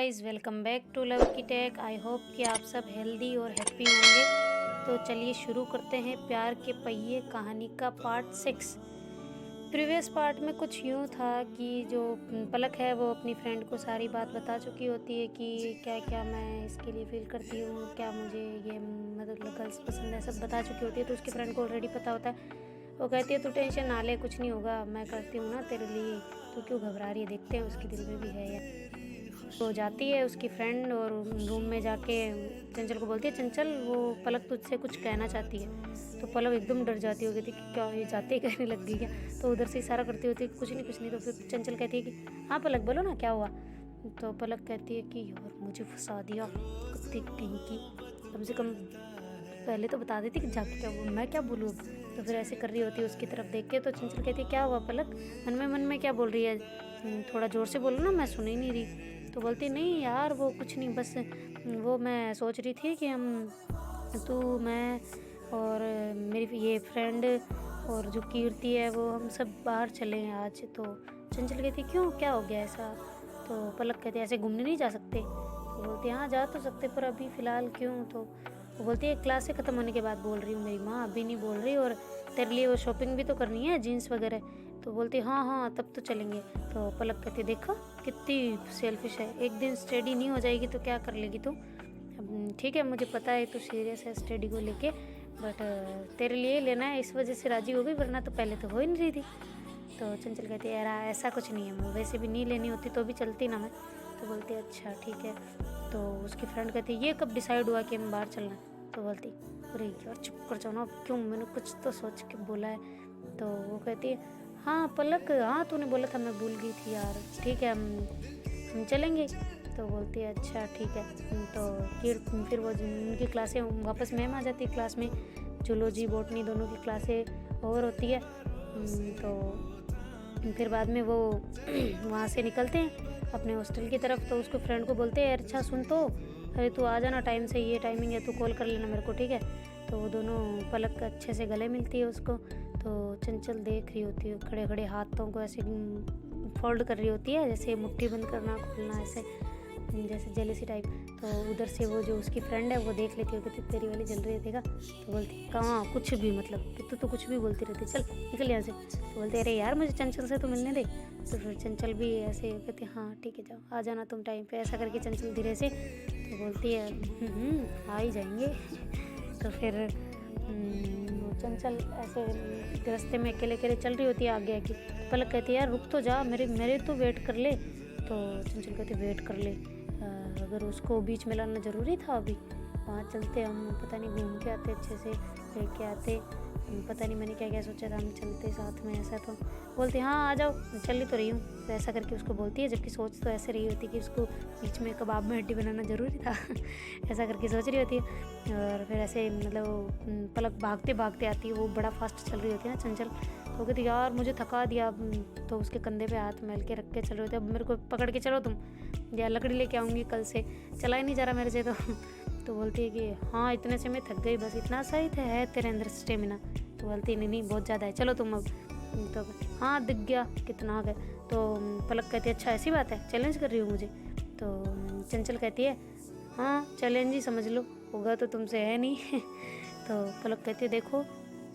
Guys, welcome back to love की tech. I hope कि आप सब हेल्दी और हैप्पी होंगे। तो चलिए शुरू करते हैं प्यार के पहिए कहानी का पार्ट 6। प्रीवियस पार्ट में कुछ यूँ था कि जो पलक है वो अपनी फ्रेंड को सारी बात बता चुकी होती है कि क्या क्या मैं इसके लिए फील करती हूँ, क्या मुझे ये मतलब गर्ल्स पसंद है, सब बता चुकी होती है। तो उसके फ्रेंड को ऑलरेडी पता होता है। वो कहती है तू टेंशन ना ले, कुछ नहीं होगा, मैं करती हूँ ना तेरे लिए, तू क्यों घबरा रही है, देखते हैं उसके दिल में भी है या। तो जाती है उसकी फ्रेंड और रूम में जाके चंचल को बोलती है, चंचल वो पलक तुझसे कुछ कहना चाहती है। तो पलक एकदम डर जाती होगी कि क्या ये जाते ही कहने लग गई क्या। तो उधर से इशारा करती होती है कुछ नहीं कुछ नहीं। तो फिर चंचल कहती है कि हाँ पलक बोलो ना क्या हुआ। तो पलक कहती है कि यार मुझे फंसा दिया कुत्ते कहीं की, कम से कम पहले तो बता देती कि जाके क्या हुआ, मैं क्या बोलूँ। तो फिर ऐसे कर रही होती है उसकी तरफ देख के। तो चंचल कहती है क्या हुआ पलक, मन में क्या बोल रही है, थोड़ा ज़ोर से बोलो ना, मैं सुन ही नहीं रही। तो बोलती नहीं यार वो कुछ नहीं, बस वो मैं सोच रही थी कि हम तू मैं और मेरी ये फ्रेंड और जो कीर्ति है वो हम सब बाहर चले हैं आज। तो चंचल कहती क्यों, क्या हो गया ऐसा। तो पलक कहती ऐसे घूमने नहीं जा सकते। तो बोलती हाँ जा तो सकते पर अभी फ़िलहाल क्यों। तो वो बोलती है क्लासें ख़त्म होने के बाद बोल रही हूँ मेरी माँ, अभी नहीं बोल रही, और तेरे लिए वो शॉपिंग भी तो करनी है जीन्स वगैरह। तो बोलती हाँ तब तो चलेंगे। तो पलक कहती देखो कितनी सेल्फिश है, एक दिन स्टडी नहीं हो जाएगी तो क्या कर लेगी तू। ठीक है मुझे पता है तू सीरियस है स्टडी को लेके, बट तेरे लिए लेना है इस वजह से राजी हो गई, वरना तो पहले तो हो ही नहीं रही थी। तो चंचल कहती है यार ऐसा कुछ नहीं है, मैं वैसे भी नहीं लेनी होती तो भी चलती ना मैं। तो बोलती अच्छा ठीक है। तो उसकी फ्रेंड कहती है ये कब डिसाइड हुआ कि हम बाहर चलना है। तो बोलती अरे यार चुप कर जाओ ना, क्यों, मैंने कुछ तो सोच के बोला है। तो वो कहती है हाँ पलक, हाँ तूने बोला था, मैं भूल गई थी यार, ठीक है हम चलेंगे। तो बोलती है अच्छा ठीक है। तो फिर वो उनकी क्लासें वापस मैम आ जाती है क्लास में, जूलॉजी बॉटनी दोनों की क्लासें और होती है। तो फिर बाद में वो वहाँ से निकलते हैं अपने हॉस्टल की तरफ। तो उसको फ्रेंड को बोलते हैं अच्छा सुन तो, अरे तू आ जाना टाइम से, ये टाइमिंग है, तू कॉल कर लेना मेरे को, ठीक है। तो वो दोनों पलक अच्छे से गले मिलती है उसको। तो चंचल देख रही होती है, खड़े खड़े हाथों को ऐसे फोल्ड कर रही होती है, जैसे मुट्ठी बंद करना खोलना, ऐसे जैसे जेलसी टाइप। तो उधर से वो जो उसकी फ्रेंड है वो देख लेती है कि तेरी वाली जल रही है देखा। तो बोलती कहाँ कुछ भी, मतलब कि तू तो कुछ भी बोलती रहती, चल निकल यहाँ से। तो बोलते अरे यार मुझे चंचल से तो मिलने दे। तो फिर चंचल भी ऐसे कहती हाँ ठीक है जाओ आ जाना तुम टाइम पे, ऐसा करके चंचल धीरे से। तो बोलती है आ ही जाएंगे। तो फिर चंचल ऐसे रास्ते में अकेले अकेले चल रही होती है आगे आगे। पलक कहती है यार रुक तो जा, मेरे तो वेट कर ले। तो चंचल कहती वेट कर ले, अगर उसको बीच में लाना ज़रूरी था अभी, वहाँ चलते हम, पता नहीं घूम के आते अच्छे से, लेके आते, पता नहीं मैंने क्या क्या सोचा था, हम चलते साथ में ऐसा। तो बोलती हाँ आ जाओ, चल ही तो रही हूँ। तो ऐसा करके उसको बोलती है, जबकि सोच तो ऐसे रही होती कि उसको बीच में कबाब में हड्डी बनाना ज़रूरी था। ऐसा करके सोच रही होती है। और फिर ऐसे मतलब पलक भागते भागते आती है, वो बड़ा फास्ट चल रही होती है ना चंचल। तो कहती यार मुझे थका दिया। तो उसके कंधे पे हाथ मेल के रख के चल रहे होते, अब मेरे को पकड़ के चलो तुम, या लकड़ी लेके आऊँगी कल से, चला ही नहीं जा रहा मेरे से। तो बोलती है कि हाँ इतने से मैं थक गई, बस इतना सही है तेरे अंदर स्टेमिना। तो बोलती नहीं बहुत ज़्यादा है, चलो तुम अब। तो हाँ दिख गया कितना आ गए। तो पलक कहती है अच्छा ऐसी बात है, चैलेंज कर रही हो मुझे। तो चंचल कहती है हाँ चैलेंज ही समझ लो, होगा तो तुमसे है नहीं। तो पलक कहती है देखो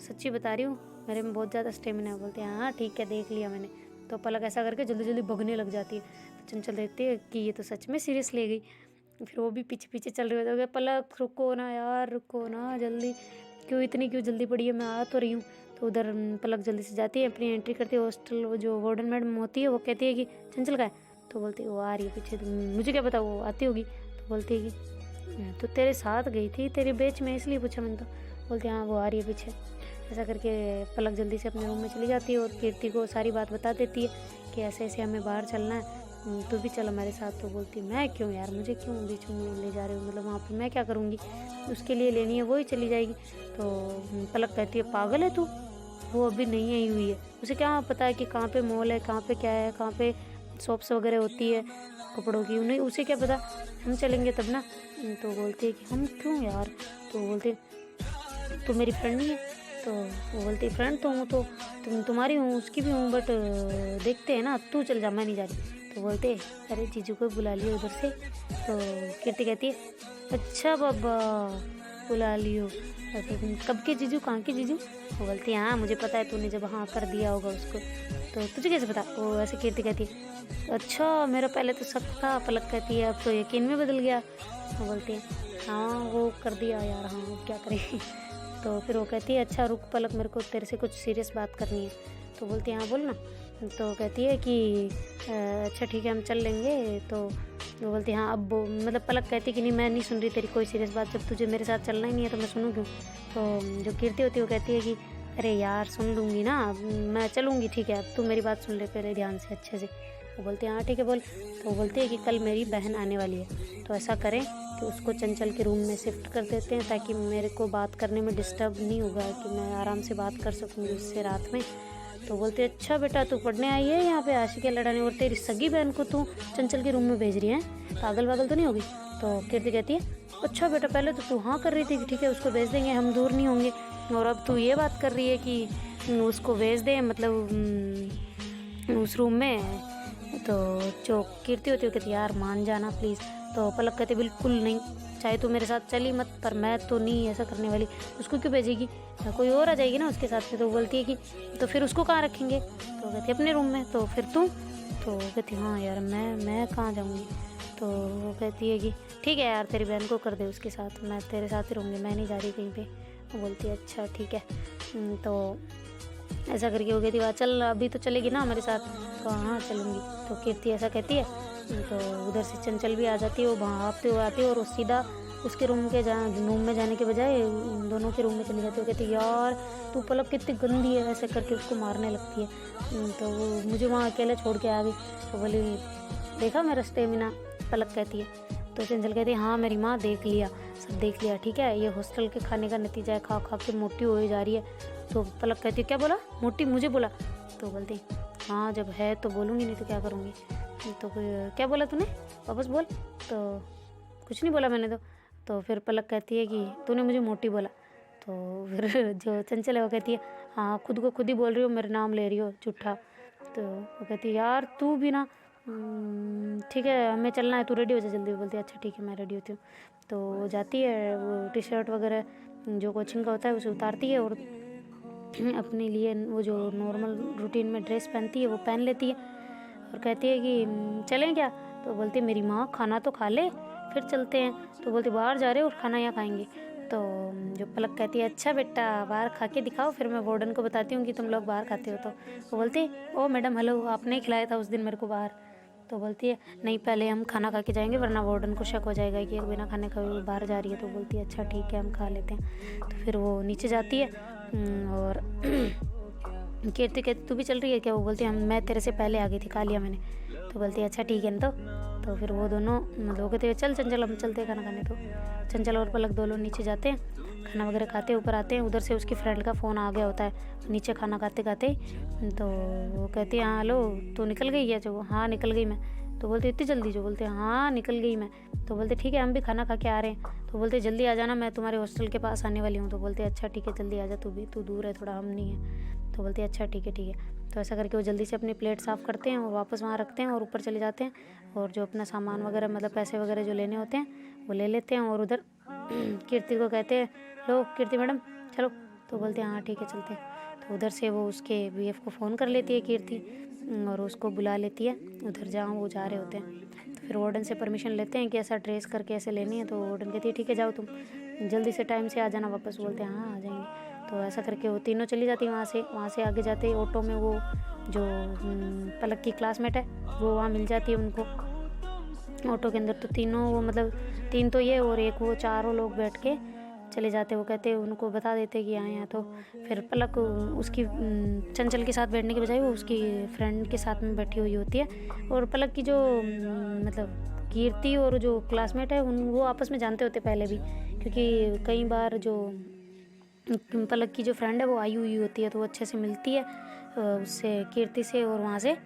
सच्ची बता रही हूँ, मेरे में बहुत ज़्यादा स्टेमिना है। बोलते हैं हाँ ठीक है देख लिया मैंने। तो पलक ऐसा करके जल्दी जल्दी भगने लग जाती है। तो चंचल देखती है कि ये तो सच में सीरियस ले गई। फिर वो भी पीछे पीछे चल रही होती है, पलक रुको ना यार, रुको ना जल्दी, क्यों जल्दी पड़ी है, मैं आ तो रही हूँ। तो उधर पलक जल्दी से जाती है, अपनी एंट्री करती है हॉस्टल। वो जो वार्डन मैडम होती है वो कहती है कि चंचल का है। तो बोलती है वो आ रही है पीछे, तो मुझे क्या पता वो आती होगी। तो बोलती है कि तो तेरे साथ गई थी, तेरे बैच में, इसलिए पूछा मैंने। तो बोलती है हाँ वो आ रही है पीछे। ऐसा करके पलक जल्दी से अपने रूम में चली जाती है और कीर्ति को सारी बात बता देती है कि ऐसे ऐसे हमें बाहर चलना है, तू भी चल हमारे साथ। तो बोलती मैं क्यों यार, मुझे क्यों बीच में ले जा रहे हो, मतलब वहाँ पर मैं क्या करूँगी, उसके लिए लेनी है वही चली जाएगी। तो पलक कहती है पागल है तू, वो अभी नहीं आई हुई है, उसे क्या पता है कि कहाँ पे मॉल है, कहाँ पे क्या है, कहाँ पे शॉप्स वगैरह होती है कपड़ों की, उन्हें उसे क्या पता, हम चलेंगे तब ना। तो बोलती है कि हम क्यों यार। तो बोलते तो मेरी फ्रेंड नहीं है। तो वो बोलती फ्रेंड तो हूँ, तो तुम्हारी हूँ उसकी भी हूँ, बट देखते हैं ना, तू चल जा मैं नहीं जा रही। तो बोलते अरे जीजू को बुला लियो उधर से। तो कीर्ति कहती है अच्छा बाबा बुला लियो। तो कब के जीजू, कहाँ के जीजू? वो बोलती है हाँ मुझे पता है, तूने जब हाँ कर दिया होगा उसको। तो तुझे कैसे पता? वो ऐसे कीर्ति कहती है अच्छा मेरा पहले तो शक था। पलक कहती है अब तो यकीन में बदल गया। वो बोलती है हाँ वो कर दिया यार, हाँ क्या करें। तो फिर वो कहती है अच्छा रुक पलक, मेरे को तेरे से कुछ सीरियस बात करनी है। तो बोलती है हाँ बोल ना। तो कहती है कि अच्छा ठीक है हम चल लेंगे। तो वो बोलती है हाँ अब मतलब पलक कहती है कि नहीं मैं नहीं सुन रही तेरी कोई सीरियस बात, जब तुझे मेरे साथ चलना ही नहीं है तो मैं सुनूँ क्यों। तो जो कीर्ति होती है वो कहती है कि अरे यार सुन लूँगी ना, मैं चलूँगी ठीक है, अब तू मेरी बात सुन ले पहले ध्यान से अच्छे से। वो बोलती है हाँ ठीक है बोल। तो वो बोलती है कि कल मेरी बहन आने वाली है, तो ऐसा करें कि उसको चंचल के रूम में शिफ्ट कर देते हैं ताकि मेरे को बात करने में डिस्टर्ब नहीं होगा, कि मैं आराम से बात कर सकूँगी उससे रात में। तो बोलती है अच्छा बेटा तू पढ़ने आई है यहाँ पे आशिकियाँ लड़ाने, और तेरी सगी बहन को तू चंचल के रूम में भेज रही है, पागल वागल तो नहीं होगी? तो कीर्ति कहती है अच्छा बेटा पहले तो तू हाँ कर रही थी कि ठीक है उसको भेज देंगे, हम दूर नहीं होंगे, और अब तू ये बात कर रही है कि उसको भेज दें मतलब उस रूम में। तो जो कीर्ति होती है कहती यार मान जाना प्लीज़। तो पलक कहती बिल्कुल नहीं, चाहे तू मेरे साथ चली मत, पर मैं तो नहीं ऐसा करने वाली। उसको क्यों भेजेगी, कोई और आ जाएगी ना उसके साथ में। तो बोलती है कि तो फिर उसको कहाँ रखेंगे? तो कहती अपने रूम में। तो फिर तू? तो कहती हाँ यार मैं कहाँ जाऊँगी। तो वो कहती है कि ठीक है यार तेरी बहन को कर दे उसके साथ, मैं तेरे साथ ही रहूँगी, मैं नहीं जा रही कहीं पे। वो बोलती है अच्छा ठीक है। तो ऐसा करके हो गई थी, वहाँ चल अभी तो चलेगी ना मेरे साथ? तो हाँ चलूँगी। तो कीर्ति ऐसा कहती है। तो उधर से चंचल भी आ जाती है, वो भागते हुए आती है और वो सीधा उसके रूम में जाने के बजाय उन दोनों के रूम में चली जाती है। कहती यार तू पलक कितनी गंदी है, ऐसे करके उसको मारने लगती है। तो वो मुझे वहाँ अकेले छोड़ के आ गई। तो बोली देखा मेरा स्टेमिना, पलक कहती है। तो चंचल कहती है हाँ मेरी माँ देख लिया, सब देख लिया, ठीक है ये हॉस्टल के खाने का नतीजा है, खा खा के मोटी हो जा रही है। तो पलक कहती है क्या बोला, मोटी मुझे बोला? तो बोलती हाँ जब है तो बोलूँगी, नहीं तो क्या करूँगी। तो क्या बोला तूने, वापस बोल। तो कुछ नहीं बोला मैंने तो फिर पलक कहती है कि तूने मुझे मोटी बोला। तो फिर जो चंचल है वो कहती है हाँ खुद को खुद ही बोल रही हो, मेरा नाम ले रही हो झूठा। तो वो कहती है यार तू भी ना ठीक है हमें चलना है, तू रेडी हो जा जल्दी। बोलती है अच्छा ठीक है मैं रेडी होती हूँ। तो वो जाती है, वो टी शर्ट वगैरह जो कोचिंग का होता है उसे उतारती है और अपने लिए वो जो नॉर्मल रूटीन में ड्रेस पहनती है वो पहन लेती है और कहती है कि चलें क्या? तो बोलती है मेरी माँ खाना तो खा ले फिर चलते हैं। तो बोलती बाहर जा रहे हो और खाना यहाँ खाएंगे। तो जो पलक कहती है अच्छा बेटा बाहर खा के दिखाओ, फिर मैं वार्डन को बताती हूँ कि तुम लोग बाहर खाते हो। तो वो बोलती ओ मैडम हेलो, आपने ही खिलाया था उस दिन मेरे को बाहर। तो बोलती है नहीं पहले हम खाना खा के जाएंगे वरना वार्डन को शक हो जाएगा कि बिना खाने खाए बाहर जा रही है। तो बोलती है अच्छा ठीक है हम खा लेते हैं। तो फिर वो नीचे जाती है और कीर्ति कहती तू भी चल रही है क्या? वो बोलती है मैं तेरे से पहले आ गई थी, खा लिया मैंने। तो बोलती है अच्छा ठीक है ना। तो फिर वो दोनों मतलब कहते हैं चल चंचल हम चलते हैं खाना खाने। तो चंचल और पलक दोनों नीचे जाते हैं, खाना वगैरह खाते ऊपर आते हैं। उधर से उसकी फ्रेंड का फ़ोन आ गया होता है नीचे खाना खाते खाते। तो वो कहती है हाँ हेलो तू निकल गई है? जो हाँ निकल गई मैं। तो बोलते इतनी जल्दी? जो बोलते हाँ निकल गई मैं। तो बोलते ठीक है हम भी खाना खा के आ रहे हैं। तो बोलते जल्दी आ जाना, मैं तुम्हारे हॉस्टल के पास आने वाली हूँ। तो बोलते अच्छा ठीक है जल्दी आ जा, तू भी, तू दूर है थोड़ा, हम नहीं है। तो बोलते अच्छा ठीक है। तो ऐसा करके वो जल्दी से अपनी प्लेट साफ़ करते हैं और वापस वहाँ रखते हैं और ऊपर चले जाते हैं और जो अपना सामान वगैरह मतलब पैसे वगैरह जो लेने होते हैं वो ले लेते हैं। और उधर कीर्ति को कहते हैं लो कीर्ति मैडम चलो। तो बोलते हैं हाँ ठीक है चलते हैं। तो उधर से वो उसके बीएफ को फ़ोन कर लेती है कीर्ति और उसको बुला लेती है उधर जहाँ वो जा रहे होते हैं। तो फिर वार्डन से परमिशन लेते हैं कि ऐसा ड्रेस करके ऐसे लेनी है। तो वार्डन कहती है ठीक है जाओ तुम जल्दी से टाइम से आ जाना वापस। बोलते हैं हाँ आ जाएंगे। तो ऐसा करके वो तीनों चली जाती है वहाँ से आगे जाते ऑटो में वो जो पलक की क्लासमेट है वो वहाँ मिल जाती है उनको ऑटो के अंदर। तो तीनों वो मतलब तीन तो ये और एक वो चारों लोग बैठ के चले जाते। वो कहते उनको बता देते कि आए हैं। तो फिर पलक उसकी चंचल के साथ बैठने के बजाय वो उसकी फ्रेंड के साथ में बैठी हुई होती है। और पलक की जो मतलब कीर्ति और जो क्लासमेट है वो आपस में जानते होते पहले भी, क्योंकि कई बार जो पलक की जो फ्रेंड है वो आई हुई होती है तो वो अच्छे से मिलती है उससे कीर्ति से और वहाँ से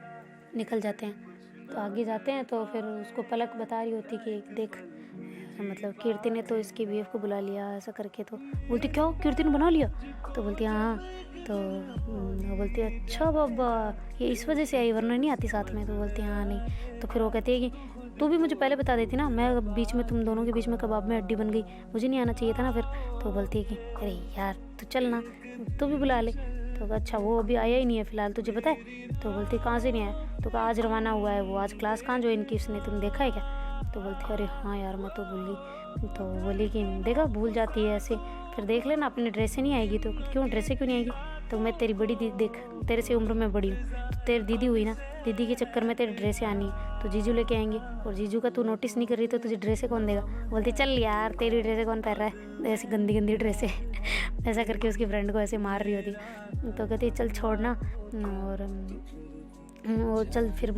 निकल जाते हैं। तो आगे जाते हैं तो फिर उसको पलक बता रही होती कि देख मतलब कीर्ति ने तो इसकी बीएफ को बुला लिया ऐसा करके। तो बोलती क्या कीर्ति ने बना लिया? तो बोलती हाँ। तो वो बोलती अच्छा बाबा ये इस वजह से आई वरना नहीं आती साथ में? तो बोलती हाँ नहीं। तो फिर वो कहती है कि तू भी मुझे पहले बता देती ना, मैं बीच में तुम दोनों के बीच में कबाब में हड्डी बन गई, मुझे नहीं आना चाहिए था ना फिर। तो बोलती है कि अरे यार तू चल ना, तू भी बुला ले। तो अच्छा वो अभी आया ही नहीं है फिलहाल, तुझे पता है? तो बोलती कहाँ से नहीं आया? तो कहा आज रवाना हुआ है वो, आज क्लास कहाँ ज्वाइन की उसने, तुम देखा है क्या? तो बोलती अरे हाँ यार मैं तो भूल गई। तो बोली कि देखा भूल जाती है ऐसे, फिर देख लेना अपने ड्रेसें नहीं आएगी। तो क्यों ड्रेसें क्यों नहीं आएगी? तो मैं तेरी बड़ी दीदी, देख तेरे से उम्र में बड़ी हूँ, तो तेरी दीदी हुई ना, दीदी के चक्कर में तेरी ड्रेसें आनी है तो जीजू लेके आएंगे, और जीजू का तू नोटिस नहीं कर रही तो तुझे ड्रेसें कौन देगा? बोलती चल यार तेरी ड्रेसें कौन पहन रहा है, ऐसी गंदी गंदी ड्रेसें ऐसा करके उसकी फ्रेंड को ऐसे मार रही होती। तो कहती चल छोड़ना, और वो चल फिर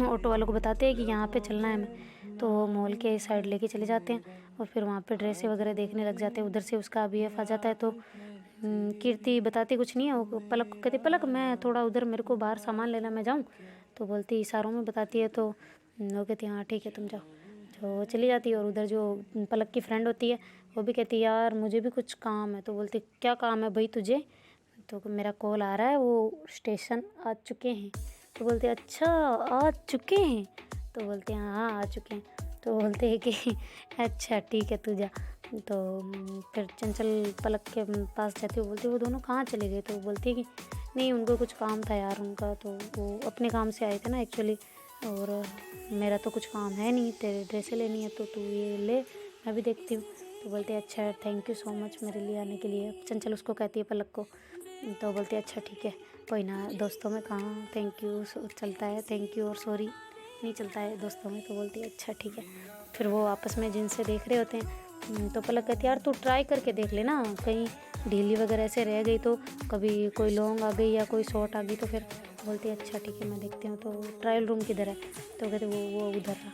ऑटो वालों को बताते हैं कि यहाँ पे चलना है हमें। तो वो मॉल के साइड लेके चले जाते हैं और फिर वहाँ पे ड्रेसें वगैरह देखने लग जाते हैं। उधर से उसका बीएफ आ जाता है। तो कीर्ति बताती कुछ नहीं है, वो पलक को कहती पलक मैं थोड़ा उधर, मेरे को बाहर सामान लेना, मैं जाऊँ? तो बोलती इशारों में बताती है। तो वो कहती हाँ ठीक है तुम जाओ। जो वो चली जाती है और उधर जो पलक की फ्रेंड होती है वो भी कहती यार मुझे भी कुछ काम है। तो बोलती क्या काम है भाई तुझे? तो मेरा कॉल आ रहा है, वो स्टेशन आ चुके हैं। तो बोलते अच्छा आ चुके हैं? तो बोलते हैं हाँ आ चुके हैं। तो बोलते हैं कि अच्छा ठीक है तू जा। तो फिर चंचल पलक के पास जाती है, बोलती वो दोनों कहाँ चले गए? तो बोलती है कि नहीं उनको कुछ काम था यार उनका, तो वो अपने काम से आए थे ना एक्चुअली, और मेरा तो कुछ काम है नहीं, तेरे ड्रेसें लेनी है तो तू ये ले, मैं भी देखती हूँ। तो बोलते हैं अच्छा थैंक यू सो मच मेरे लिए आने के लिए, चंचल उसको कहती है पलक को। तो बोलते हैं अच्छा ठीक है कोई ना, दोस्तों में कहाँ थैंक यू चलता है, थैंक यू और सॉरी नहीं चलता है दोस्तों में। तो बोलती है अच्छा ठीक है। फिर वो आपस में जिनसे देख रहे होते हैं। तो पलक कहती है यार तू ट्राई करके देख लेना, कहीं ढीली वगैरह ऐसे रह गई तो, कभी कोई लॉन्ग आ गई या कोई शॉर्ट आ गई तो फिर। बोलती है अच्छा ठीक है मैं देखती हूँ। तो ट्रायल रूम किधर है? तो कहते वो उधर रहा।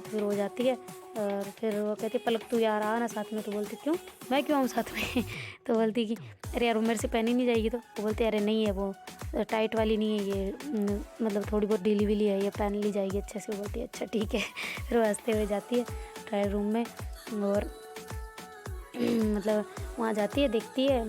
फिर हो जाती है और फिर वो कहती पलक तू यार आ ना साथ में। तो बोलती क्यों, मैं क्यों आऊँ साथ में? तो बोलती कि अरे यार वो मेरे से पहनी नहीं जाएगी। तो वो बोलती अरे नहीं है वो टाइट वाली नहीं है ये, मतलब थोड़ी बहुत ढीली वीली है, ये पहन ली जाएगी अच्छे से। बोलती है अच्छा ठीक है। फिर वो हंसते हुए जाती है ट्रायल रूम में और मतलब वहाँ जाती है, देखती है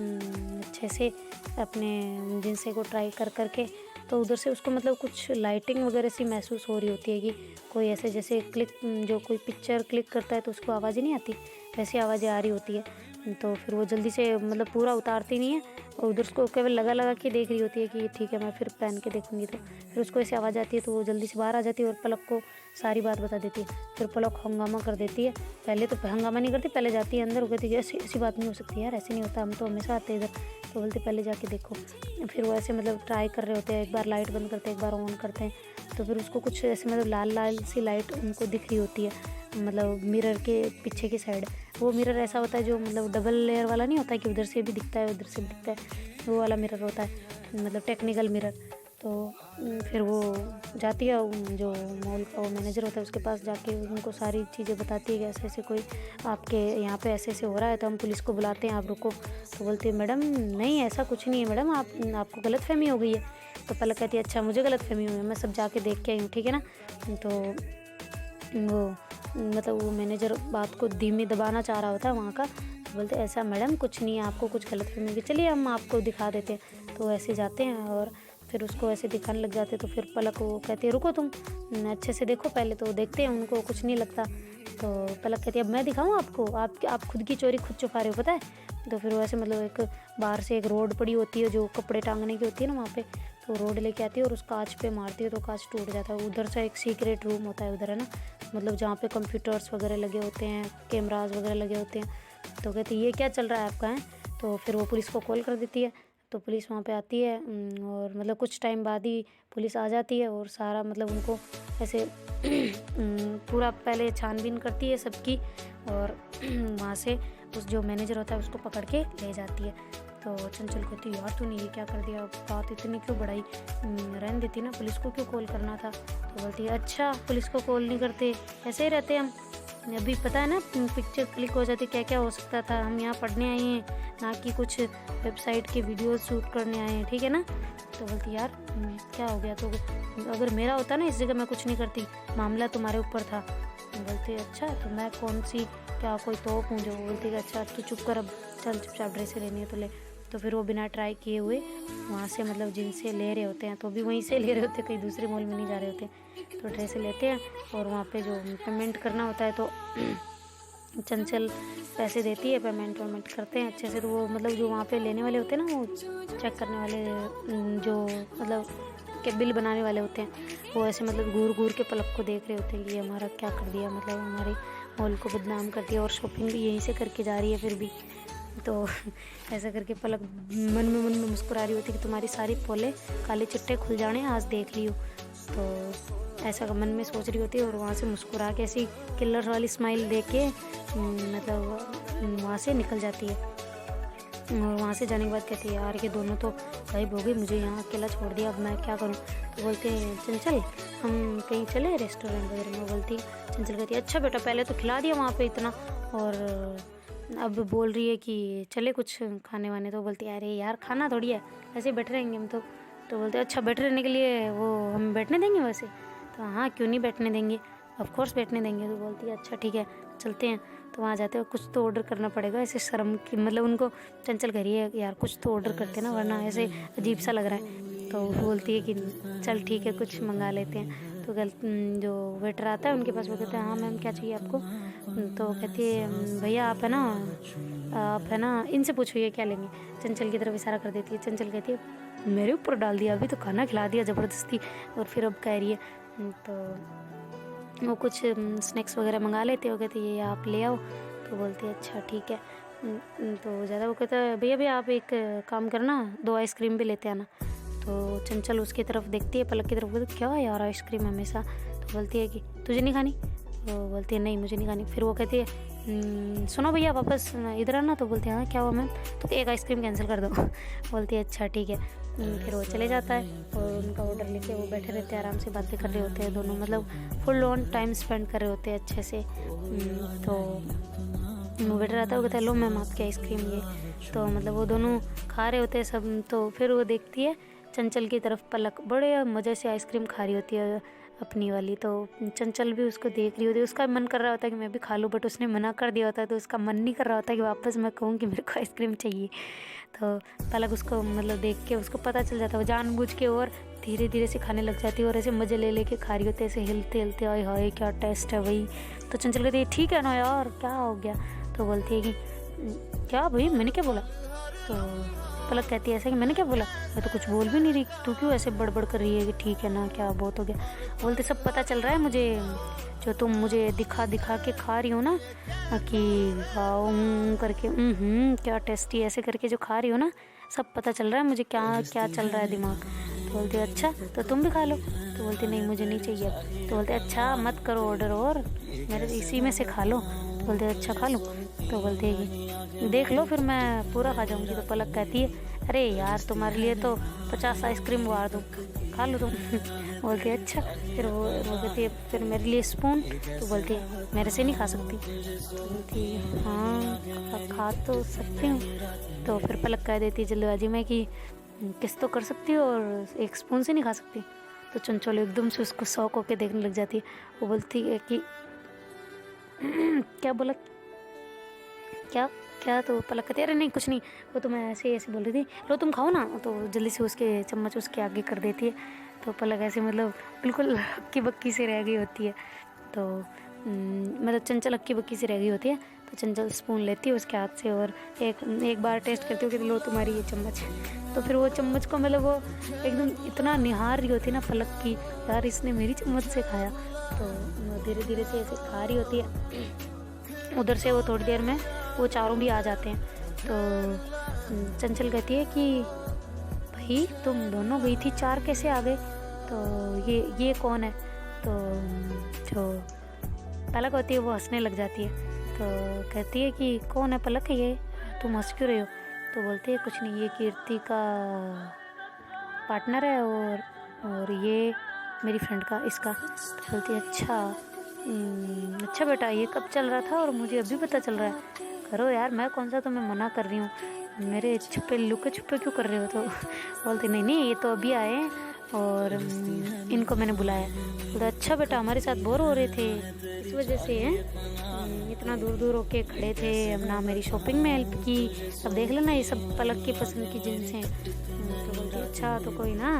अच्छे से अपने जिनसे को ट्राई कर करके। तो उधर से उसको मतलब कुछ लाइटिंग वगैरह सी महसूस हो रही होती है कि कोई ऐसे जैसे क्लिक, जो कोई पिक्चर क्लिक करता है तो उसको आवाज़ें नहीं आती, वैसी आवाज़ें आ रही होती है। तो फिर वो जल्दी से मतलब पूरा उतारती नहीं है और उधर उसको केवल लगा के देख रही होती है कि ठीक है मैं फिर पहन के देखूंगी। तो फिर उसको ऐसी आवाज़ आती है तो वो जल्दी से बाहर आ जाती है और पलक को सारी बात बता देती है। फिर पलक हंगामा कर देती है, पहले तो हंगामा नहीं करती, पहले जाती है अंदर, वो कहती है ऐसी बात नहीं हो सकती यार, ऐसे नहीं होता, हम तो हमेशा आते हैं इधर। तो बोलते पहले जाके देखो। फिर वो ऐसे मतलब ट्राई कर रहे होते हैं, एक बार लाइट बंद करते हैं, एक बार ऑन करते हैं। तो फिर उसको कुछ ऐसे मतलब लाल लाल सी लाइट उनको दिख रही होती है, मतलब मिरर के पीछे की साइड। वो मिरर ऐसा होता है जो मतलब डबल लेयर वाला नहीं होता कि उधर से भी दिखता है उधर से भी दिखता है, वो वाला मिरर होता है, मतलब टेक्निकल मिरर। तो फिर वो जाती है, जो मॉल का वो मैनेजर होता है उसके पास जाके उनको सारी चीज़ें बताती है कि ऐसे ऐसे कोई आपके यहाँ पे ऐसे ऐसे हो रहा है, तो हम पुलिस को बुलाते हैं, आप रुको। तो बोलती है मैडम नहीं ऐसा कुछ नहीं है मैडम, आपको गलतफहमी हो गई है। तो पलक कहती है अच्छा मुझे गलतफहमी हुई है, मैं सब जाके देख के आई हूँ ठीक है ना। तो वो मतलब वो मैनेजर बात को धीमे दबाना चाह रहा होता है वहाँ का। तो बोलते ऐसा मैडम कुछ नहीं है, आपको कुछ गलतफहमी होगी, चलिए हम आपको दिखा देते हैं। तो ऐसे जाते हैं और फिर उसको ऐसे दिखाने लग जाते। तो फिर पलक वो कहती है रुको तुम अच्छे से देखो पहले। तो देखते हैं उनको कुछ नहीं लगता। तो पलक कहती है अब मैं दिखाऊँ आपको, आप खुद की चोरी खुद छुपा रहे हो पता है। तो फिर वो ऐसे मतलब एक बाहर से एक रोड पड़ी होती है जो कपड़े टांगने की होती है ना वहाँ पे, तो रोड लेके आती है और उस कांच पे मारती है तो कांच टूट जाता है। उधर से एक सीक्रेट रूम होता है उधर है ना, मतलब जहाँ पे कंप्यूटर्स वगैरह लगे होते हैं, कैमराज वगैरह लगे होते हैं। तो कहती है ये क्या चल रहा है आपका है। तो फिर वो पुलिस को कॉल कर देती है। तो पुलिस वहाँ पे आती है और मतलब कुछ टाइम बाद ही पुलिस आ जाती है और सारा मतलब उनको ऐसे पूरा पहले छानबीन करती है सबकी, और वहाँ से उस जो मैनेजर होता है उसको पकड़ के ले जाती है। तो चंचल कहती है यार तूने ये क्या कर दिया, बात इतनी क्यों बढ़ाई, रहने देती ना, पुलिस को क्यों कॉल करना था। तो बोलती है अच्छा पुलिस को कॉल नहीं करते, ऐसे ही रहते हम, अभी पता है ना पिक्चर क्लिक हो जाती, क्या क्या हो सकता था, हम यहाँ पढ़ने आए हैं ना कि कुछ वेबसाइट के वीडियो शूट करने आए हैं ठीक है ना। तो बोलती यार क्या हो गया, तो अगर मेरा होता ना इस जगह मैं कुछ नहीं करती, मामला तुम्हारे ऊपर था। बोलती अच्छा तो मैं कौन सी क्या कोई तोप हूँ जो। बोलती है अच्छा तू चुप कर, अब चल चुपचाप ड्रेसें लेनी है तो ले। तो फिर वो बिना ट्राई किए हुए वहाँ से मतलब जिनसे ले रहे होते हैं तो भी वहीं से ले रहे होते हैं, कहीं दूसरे मॉल में नहीं जा रहे होते। तो ड्रेसें लेते हैं और वहाँ पे जो पेमेंट करना होता है तो चंचल पैसे देती है, पेमेंट वेमेंट करते हैं अच्छे से। तो वो मतलब जो वहाँ पे लेने वाले होते हैं ना, वो चेक करने वाले जो मतलब के बिल बनाने वाले होते हैं, वो ऐसे मतलब घूर घूर के पलक को देख रहे होते हैं कि हमारा क्या कर दिया, मतलब हमारे मॉल को बदनाम कर दिया और शॉपिंग भी यहीं से करके जा रही है फिर भी। तो ऐसा करके पलक मन में मुस्कुरा रही होती कि तुम्हारी सारी पोले काले चिट्टे खुल जाने आज देख लियो। तो ऐसा मन में सोच रही होती है और वहाँ से मुस्कुरा के ऐसी किलर वाली स्माइल दे के मतलब वहाँ से निकल जाती है। और वहाँ से जाने के बाद कहती है यार ये दोनों तो गायब हो गई, मुझे यहाँ अकेला छोड़ दिया, अब मैं क्या करूँ। तो बोलते हैं चंचल हम कहीं चले रेस्टोरेंट वगैरह में। बोलती चंचल कहती है अच्छा बेटा पहले तो खिला दिया वहाँ पे इतना, और अब बोल रही है कि चले कुछ खाने वाने। तो बोलती है अरे यार खाना थोड़ी है, ऐसे बैठे रहेंगे हम तो। तो बोलते अच्छा बैठे रहने के लिए वो हम बैठने देंगे वैसे। तो हाँ क्यों नहीं बैठने देंगे, ऑफ कोर्स बैठने देंगे। तो बोलती है अच्छा ठीक है चलते हैं। तो वहाँ जाते हो कुछ तो ऑर्डर करना पड़ेगा, ऐसे शर्म की मतलब उनको चंचल कह रही है यार कुछ तो ऑर्डर करते ना वरना ऐसे अजीब सा लग रहा है। तो बोलती है कि चल ठीक है कुछ मंगा लेते हैं। तो जो वेटर आता है उनके पास वो कहते हैं हाँ मैम क्या चाहिए आपको। तो कहती है भैया आप है ना इनसे पूछो ये क्या लेंगे। चंचल की तरफ इशारा कर देती है। चंचल कहती है मेरे ऊपर डाल दिया, अभी तो खाना खिला दिया ज़बरदस्ती और फिर अब कह रही है। तो वो कुछ स्नैक्स वगैरह मंगा लेते हो, कहते ये आप ले आओ। तो बोलती है अच्छा ठीक है। तो ज़्यादा वो कहता है भैया भैया आप एक काम करना 2 आइसक्रीम भी लेते आना। तो चंचल उसकी तरफ देखती है, पलक की तरफ, कहती क्या यार आइसक्रीम हमेशा। तो बोलती है कि तुझे नहीं खानी। तो बोलती है नहीं मुझे नहीं खानी। फिर वो कहती है सुनो भैया वापस इधर आना। तो बोलते हैं हाँ क्या हुआ मैम। तो एक आइसक्रीम कैंसिल कर दो। बोलती है अच्छा ठीक है। फिर वो चले जाता है और उनका ऑर्डर लेके वो बैठे रहते हैं, आराम से बातें कर रहे होते हैं दोनों, मतलब फुल ऑन टाइम स्पेंड कर रहे होते हैं अच्छे से। तो वो बैठा रहता है, वो कहता है लो मैम आपकी आइसक्रीम ये। तो मतलब वो दोनों खा रहे होते हैं सब। तो फिर वो देखती है चंचल की तरफ, पलक बड़े मज़े से आइसक्रीम खा रही होती है अपनी वाली। तो चंचल भी उसको देख रही होती है, उसका मन कर रहा होता है कि मैं भी खा लूँ, बट उसने मना कर दिया होता है तो उसका मन नहीं कर रहा होता कि वापस मैं कहूँ कि मेरे को आइसक्रीम चाहिए। तो पलक उसको मतलब देख के उसको पता चल जाता है, वो जानबूझ के और धीरे धीरे से खाने लग जाती है और ऐसे मज़े ले लेके खा रही होती है, ऐसे हिलते हिलते आए हाय क्या टेस्ट है भाई। तो चंचल कहती है ठीक है ना यार क्या हो गया। तो बोलती है कि क्या भाई मैंने क्या बोला। तो पलक कहती है ऐसा कि मैंने क्या बोला, मैं तो कुछ बोल भी नहीं रही, तू क्यों ऐसे बड़बड़ कर रही है कि ठीक है ना क्या बहुत हो गया। बोलते सब पता चल रहा है मुझे, जो तुम मुझे दिखा दिखा के खा रही हो ना कि करके क्या टेस्टी ऐसे करके जो खा रही हो ना, सब पता चल रहा है मुझे क्या क्या चल रहा है दिमाग। तो बोलती है अच्छा तो तुम भी खा लो। तो बोलती नहीं मुझे नहीं चाहिए अब। तो बोलते अच्छा मत करो ऑर्डर और मेरे इसी में से खा लो। तो बोलते अच्छा खा लूँ। तो बोलती है कि देख लो फिर मैं पूरा खा जाऊँगी। तो पलक कहती है अरे यार तुम्हारे लिए तो 50 आइसक्रीम वार दूँ, खा लो तुम। बोलती है अच्छा। फिर वो कहती है फिर मेरे लिए स्पून। तो बोलती है मेरे से नहीं खा सकती। तो बोलती है हाँ खा तो सकती हूँ। तो फिर पलक कह देती है जल्दबाजी में कि किस तो कर सकती हो और एक स्पून से नहीं खा सकती। तो चंचल एकदम से उसको शौक होकर देखने लग जाती है। वो बोलती है कि क्या बोला क्या क्या। तो पलक कहती है अरे नहीं कुछ नहीं, वो तो मैं ऐसे ऐसे बोल रही थी, लो तुम खाओ ना। तो जल्दी से उसके चम्मच उसके आगे कर देती है। तो पलक ऐसे मतलब बिल्कुल हक्की बक्की से रह गई होती है। तो मतलब चंचल हक्की बक्की से रह गई होती है। तो चंचल स्पून लेती है उसके हाथ से और एक बार टेस्ट करती हो कि लो तुम्हारी ये चम्मच। तो फिर वो चम्मच को मतलब वो एकदम इतना निहार रही होती है ना पलक की, यार इसने मेरी चम्मच से खाया। तो धीरे धीरे से ऐसे खा रही होती है। उधर से वो थोड़ी देर में वो चारों भी आ जाते हैं। तो चंचल कहती है कि भाई तुम दोनों गई थी, 4 कैसे आ गए। तो ये कौन है। तो जो पलक होती है वो हंसने लग जाती है। तो कहती है कि कौन है पलक ये, तुम हंस क्यों रहे हो। तो बोलती है कुछ नहीं, ये कीर्ति का पार्टनर है और ये मेरी फ्रेंड का इसका। तो बोलती है अच्छा बेटा ये कब चल रहा था और मुझे अभी पता चल रहा है। करो यार मैं कौन सा तुम्हें मना कर रही हूँ, मेरे छुपे लुके छुपे क्यों कर रहे हो। तो बोलते नहीं ये तो अभी आए हैं और इनको मैंने बुलाया। बोला अच्छा बेटा हमारे साथ बोर हो रहे थे इस वजह से हैं, इतना दूर दूर होके खड़े थे, अब ना मेरी शॉपिंग में हेल्प की, अब देख लेना ये सब पलक की पसंद की जीन्स हैं। तो बोलती अच्छा तो कोई ना,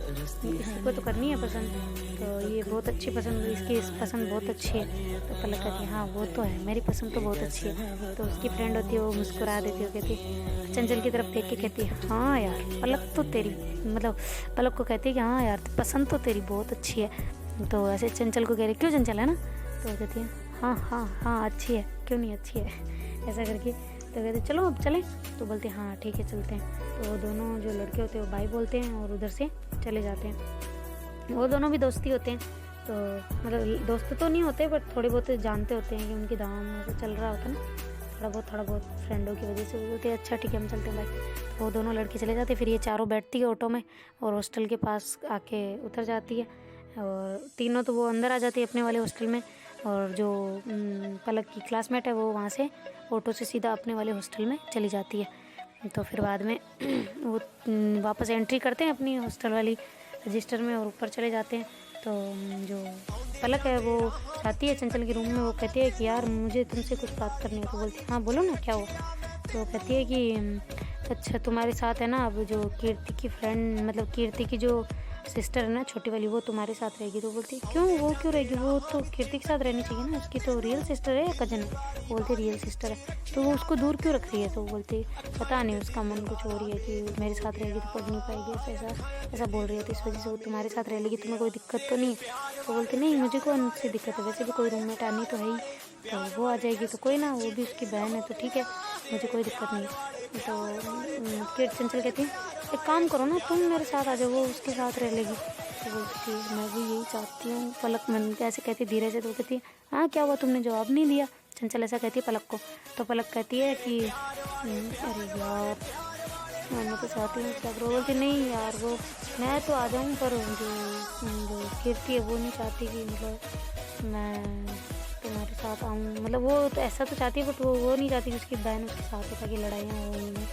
किसी को तो करनी है पसंद, तो ये बहुत अच्छी पसंद, इसकी पसंद बहुत अच्छी है। तो पलक कहती है हाँ वो तो है, मेरी पसंद तो बहुत अच्छी है। तो उसकी फ्रेंड होती है वो मुस्कुरा देती है, कहती चंचल की तरफ देख के कहती है हाँ यार पलक तो तेरी, मतलब पलक को कहती है कि हाँ यार पसंद तो तेरी बहुत अच्छी है। तो ऐसे चंचल को कह रही क्यों चंचल है ना, तो वो कहती है हाँ हाँ हाँ अच्छी है, क्यों नहीं अच्छी है ऐसा करके। तो कहते चलो अब चलें, तो बोलते हैं हाँ ठीक है चलते हैं। तो वो दोनों जो लड़के होते हैं वो बाय बोलते हैं और उधर से चले जाते हैं। वो दोनों भी दोस्ती होते हैं, तो मतलब दोस्त तो नहीं होते बट थोड़े बहुत जानते होते हैं कि उनकी दाम ऐसा चल रहा होता है ना, थोड़ा बहुत फ्रेंडों की वजह से। वो बोलते हैं अच्छा ठीक है हम चलते हैं भाई। तो वो दोनों लड़के चले जाते, फिर ये चारों बैठती है ऑटो में और हॉस्टल के पास आके उतर जाती है, और तीनों तो वो अंदर आ जाती है अपने वाले हॉस्टल में, और जो पलक की क्लासमेट है वो वहाँ से ऑटो से सीधा अपने वाले हॉस्टल में चली जाती है। तो फिर बाद में वो वापस एंट्री करते हैं अपनी हॉस्टल वाली रजिस्टर में और ऊपर चले जाते हैं। तो जो पलक है वो जाती है चंचल के रूम में, वो कहती है कि यार मुझे तुमसे कुछ बात करनी है। तो बोलती है हाँ बोलो ना क्या हो। तो वो कहती है कि अच्छा तुम्हारे साथ है ना अब जो कीर्ति की फ्रेंड, मतलब कीर्ति की जो सिस्टर है ना छोटी वाली, वो तुम्हारे साथ रहेगी। तो बोलती क्यों वो क्यों रहेगी, वो तो कीर्ति के साथ रहनी चाहिए ना, उसकी तो रियल सिस्टर है या कजन है। वो बोलती रियल सिस्टर है, तो वो उसको दूर क्यों रख रही है। तो वो बोलती पता नहीं उसका मन कुछ हो रही है कि मेरे साथ रहेगी तो पढ़ नहीं पाएगी, ऐसा बोल रही है, तो इस वजह से वो तुम्हारे साथ रह लेगी, तुम्हें कोई दिक्कत तो नहीं। तो बोलती नहीं मुझे कौन सी दिक्कत है, वैसे भी कोई रूममेट आनी तो है ही, तो वो आ जाएगी तो कोई ना, वो भी उसकी बहन है तो ठीक है, मुझे कोई दिक्कत नहीं। तो फिर चंचल कहती एक काम करो ना तुम मेरे साथ आ जाओ, वो उसके साथ रह लेगी। तो बोलती मैं भी यही चाहती हूँ। पलक मन कैसे कहती धीरे से, तो कहती है हाँ क्या हुआ तुमने जवाब नहीं दिया। चंचल ऐसा कहती है पलक को। तो पलक कहती है कि अरे यार मैं तो चाहती हूँ क्या करो। बोलती नहीं यार वो मैं तो आ जाऊँ, पर जो कीर्ति है वो नहीं चाहती कि मतलब मैं तुम्हारे साथ आऊँ, मतलब वो तो ऐसा तो चाहती है बट वो नहीं चाहती कि उसकी बहन उसके साथ हो, ताकि लड़ाइयाँ हो, उनमें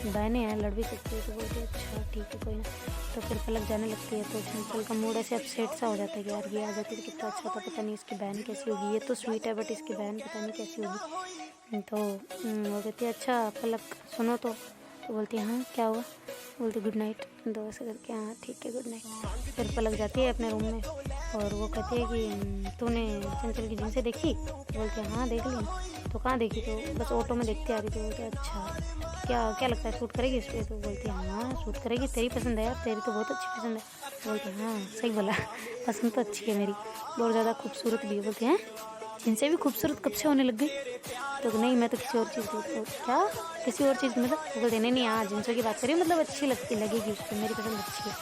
बहनें हैं लड़ भी सकती है। तो बोलती है अच्छा ठीक है कोई ना। तो फिर पलक जाने लगती है, तो चंचल का मूड ऐसे अपसेट सा हो जाता है कि यार ये आ जाती है तो कितना अच्छा था, पता नहीं इसकी बहन कैसी होगी, ये तो स्वीट है बट इसकी बहन पता नहीं कैसी होगी। तो वो कहती है अच्छा पलक सुनो तो बोलती है हाँ क्या हुआ। बोलती गुड नाइट। तो ऐसा करके हाँ ठीक है गुड नाइट। फिर पलक जाती है अपने रूम में और वो कहती है कि तूने चंचल की जीन्सें देखी। बोलती है हाँ देख ली। तो कहाँ देखी, तो बस ऑटो में देखती आ रही थी। बोलते अच्छा क्या लगता है सूट करेगी इस पर। तो बोलती है हाँ सूट करेगी, तेरी पसंद है यार, तेरी तो बहुत अच्छी पसंद है। बोलती है हाँ सही बोला, पसंद तो अच्छी है मेरी, बहुत ज़्यादा खूबसूरत भी है। बोलती हैं जिनसे भी खूबसूरत कब से होने लग गई। तो नहीं मैं तो किसी और चीज़ को क्या किसी और चीज़ मतलब। वो बोलते नहीं हाँ जिनसों की बात करिए, मतलब अच्छी लगेगी उसको, मेरी पसंद अच्छी है।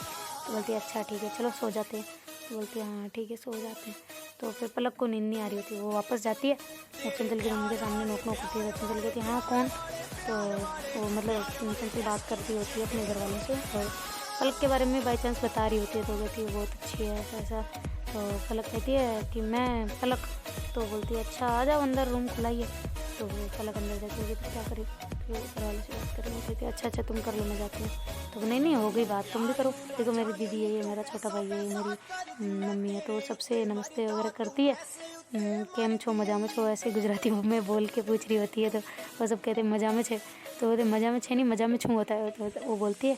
तो बोलती है अच्छा ठीक है चलो सो जाते हैं। तो बोलती है हाँ ठीक है सो जाते हैं। तो फिर पलक को नींद नहीं आ रही होती, वो वापस जाती है और चंचल के रूम के सामने नोक होती है। चंचल कहती है हाँ कौन। तो वो मतलब चंचल बात करती होती है अपने घर वालों से और पलक के बारे में बाई चांस बता रही होती है। तो कहती है बहुत अच्छी है ऐसा। तो पलक कहती है कि मैं पलक। तो बोलती है अच्छा आ जाओ अंदर, रूम खुलाइए। तो वो पलक अंदर जाती होगी तो क्या करी, फिर घर वाले से बात करेंगे। कहती है अच्छा तुम कर लो मैं जाती हूँ। तो नहीं हो गई बात, तुम भी करो, देखो मेरी दीदी है, ये मेरा छोटा भाई है, ये मेरी मम्मी है। तो सबसे नमस्ते वगैरह करती है, केम छो मजा में छो, ऐसे गुजराती में बोल के पूछ रही होती है। तो वो सब कहते हैं मजा में छे। तो बोलते मजा में छे नहीं मजा में छू होता है। तो वो बोलती है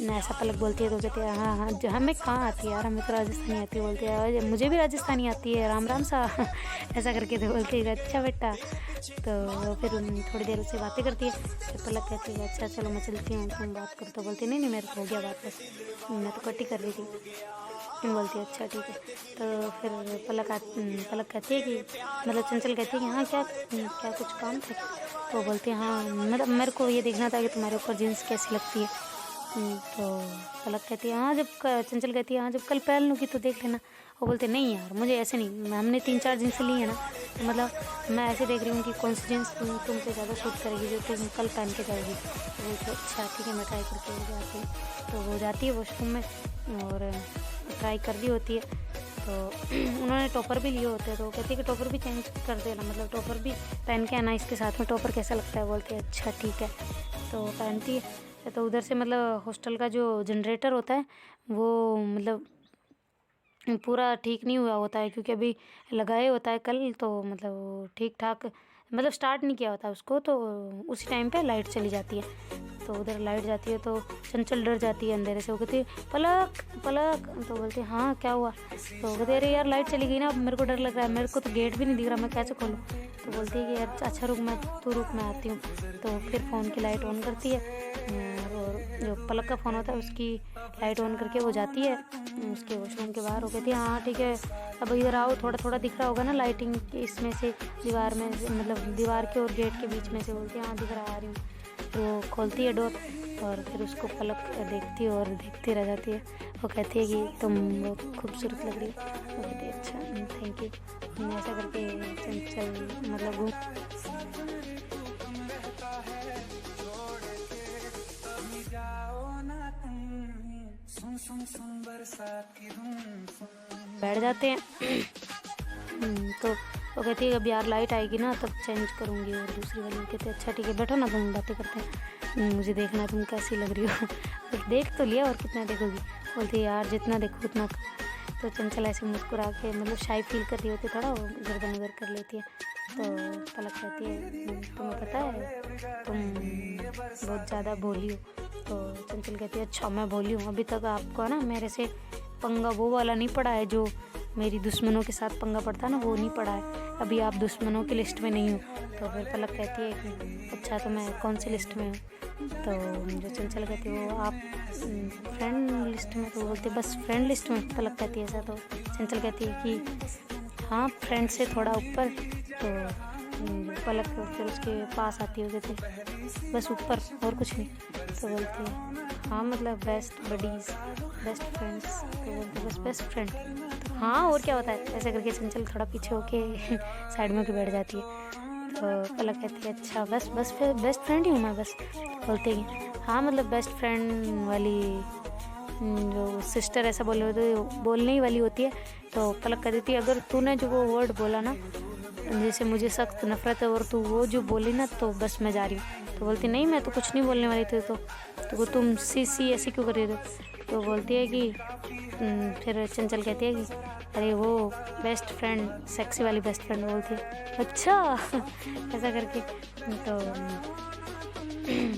ना ऐसा पलक बोलती है। तो कहते हैं हाँ हमें कहाँ आती है यार, हमें तो राजस्थानी आती है। बोलती है मुझे भी राजस्थानी आती है, राम राम सा ऐसा करके। तो बोलती है अच्छा बेटा। तो फिर थोड़ी देर उससे बातें करती है। फिर पलक कहती है अच्छा चलो मैं चलती हूँ तुम बात करो। तो बोलती नहीं मेरे को हो गया बात, बस मैं तो कटी कर रही थी। बोलती है अच्छा ठीक है। तो फिर पलक कहती है कि मतलब चंचल कहती है कि हाँ क्या कुछ काम था। तो बोलती है हाँ मतलब मेरे को ये देखना था कि तुम्हारे ऊपर जीन्स कैसी लगती है। तो पलक कहती है हाँ चंचल कहती है हाँ जब कल पहन लूँगी तो देख लेना। वो बोलते नहीं यार मुझे ऐसे नहीं, हमने 3-4 जीन्स ली है ना, तो मतलब मैं ऐसे देख रही हूँ कि कौन सी जीन्स तुम पे ज़्यादा सूट करेगी जो तुम कल पहन के जाएगी। तो बोलते अच्छा ठीक है मैं ट्राई करके जाती हूँ। तो वो जाती है वॉशरूम में और ट्राई कर रही होती है। तो उन्होंने टॉपर भी लिए होते हैं। तो वो कहती है कि टॉपर भी चेंज कर देना, मतलब टॉपर भी पहन के आना इसके साथ में, टॉपर कैसा लगता है। बोलते हैं अच्छा ठीक है। तो पहनती है तो उधर से मतलब हॉस्टल का जो जनरेटर होता है वो मतलब पूरा ठीक नहीं हुआ होता है, क्योंकि अभी लगाए होता है कल, तो मतलब वो ठीक ठाक मतलब स्टार्ट नहीं किया होता उसको, तो उसी टाइम पे लाइट चली जाती है। तो उधर लाइट जाती है तो चंचल डर जाती है अंधेरे से। वो कहती है पलक पलक, तो बोलती है हाँ क्या हुआ? तो वो कहती है अरे यार लाइट चली गई ना, अब मेरे को डर लग रहा है, मेरे को तो गेट भी नहीं दिख रहा, मैं कैसे खोलूँ? तो बोलती है कि यार अच्छा रुक, मैं आती हूँ। तो फिर फ़ोन की लाइट ऑन करती है, और जो पलक का फ़ोन होता है उसकी लाइट ऑन करके वो जाती है उसके वॉशरूम के बाहर। वो कहती है हाँ ठीक है, अब इधर आओ, थोड़ा थोड़ा दिख रहा होगा ना लाइटिंग इसमें से, दीवार में मतलब दीवार के और गेट के बीच में से। बोलती है हाँ दिख रहा, आ रही हूँ। तो वो खोलती है डोर, और फिर उसको पलक देखती है और देखती रह जाती है। वो कहती है कि तुम बहुत खूबसूरत लग रही हो। वो कहती है अच्छा थैंक यू। ऐसा करके चंचल मतलब घूम बैठ जाते हैं। तो वो कहती है अब यार लाइट आएगी ना तब चेंज करूँगी, और दूसरी वाली कहती है अच्छा ठीक है बैठो ना, तुम बातें करते हैं, मुझे देखना है तुम कैसी लग रही हो। तो देख तो लिया और कितना देखोगी? बोलती है यार जितना देखो उतना। तो चंचल ऐसे मुस्कुरा के मतलब शाई फील कर रही होती, थोड़ा वो गर्दन उधर कर लेती है। तो पलक कहती है तुम्हें पता है तुम बहुत ज़्यादा भोली हो। तो चंचल कहती है अच्छा मैं भोली हूँ? अभी तक आपको ना मेरे से पंगा वो वाला नहीं पड़ा है, जो मेरी दुश्मनों के साथ पंगा पड़ता है ना, वो नहीं पड़ा है। अभी आप दुश्मनों की लिस्ट में नहीं हो। तो फिर पलक कहती है कि अच्छा तो मैं कौन सी लिस्ट में हूँ? तो जो चंचल कहती है वो आप फ्रेंड लिस्ट में। तो बोलते बस फ्रेंड लिस्ट में? पलक कहती है ऐसा। तो चंचल कहती है कि हाँ फ्रेंड से थोड़ा ऊपर। तो पलक फिर उसके पास आती है, कहती बस ऊपर और कुछ नहीं? तो बोलती है हाँ मतलब बेस्ट बडीज़, बेस्ट फ्रेंड्स। तो बोलते बस बेस्ट फ्रेंड? तो हाँ और क्या होता है? ऐसे करके चंचल थोड़ा पीछे होके साइड में होके बैठ जाती है। तो पलक कहती है अच्छा बस बस फिर बेस्ट फ्रेंड ही हूँ मैं बस? बोलते ही हाँ मतलब बेस्ट फ्रेंड वाली जो सिस्टर ऐसा बोलने ही वाली होती है। तो पलक कह देती है अगर तूने जो वो वर्ड बोला ना जैसे मुझे सख्त नफरत है, और तू वो जो बोली ना तो बस मैं जा रही हूँ। तो बोलती नहीं मैं तो कुछ नहीं बोलने वाली थी। तो वो तुम सी ऐसी क्यों कर रही हो? तो बोलती है कि फिर चंचल कहती है कि अरे वो बेस्ट फ्रेंड सेक्सी वाली बेस्ट फ्रेंड। बोलती है अच्छा ऐसा करके।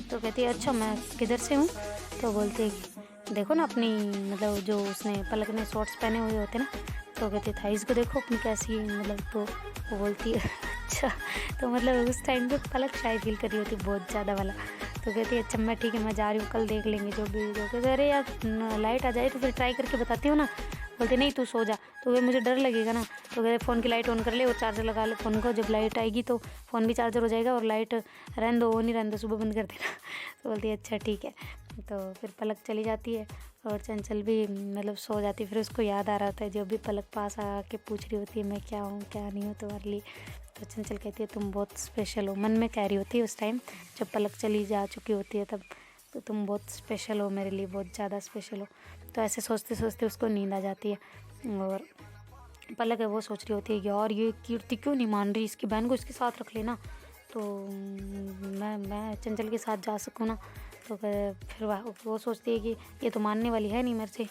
तो कहती है अच्छा मैं किधर से हूँ? तो बोलती है कि देखो ना अपनी मतलब जो उसने पलक ने शॉर्ट्स पहने हुए होते ना, तो कहती है थाइस को देखो अपनी कैसी मतलब। तो वो बोलती है अच्छा। तो मतलब उस टाइम पे पलक शायद फील कर रही होती बहुत ज़्यादा वाला। तो कहती है अच्छा मैं ठीक है मैं जा रही हूँ, कल देख लेंगे जो भी। जो कहते अरे यार लाइट आ जाए तो फिर ट्राई करके बताती हूँ ना। बोलते नहीं तू सो जा। तो फिर मुझे डर लगेगा ना। तो कहते फ़ोन की लाइट ऑन कर ले और चार्जर लगा ले फ़ोन को, जब लाइट आएगी तो फ़ोन भी चार्जर हो जाएगा, और लाइट रहने दो, वो नहीं रहने दो, सुबह बंद कर देना। तो बोलती है अच्छा ठीक है। तो फिर पलक चली जाती है और चंचल भी मतलब सो जाती है। फिर उसको याद आ रहा होता है जो भी पलक पास आके पूछ रही होती है मैं क्या हूँ क्या नहीं हूँ तुम्हारे लिए। तो चंचल कहती है तुम बहुत स्पेशल हो, मन में कह रही होती है उस टाइम जब पलक चली जा चुकी होती है तब। तो तुम बहुत स्पेशल हो मेरे लिए, बहुत ज़्यादा स्पेशल हो। तो ऐसे सोचते सोचते उसको नींद आ जाती है। और पलक है वो सोच रही होती है कि यार ये कीर्ति क्यों नहीं मान रही, इसकी बहन को इसके साथ रख लेना तो मैं चंचल के साथ जा सकूँ ना। तो फिर वो सोचती है कि ये तो मानने वाली है नहीं मेरे से,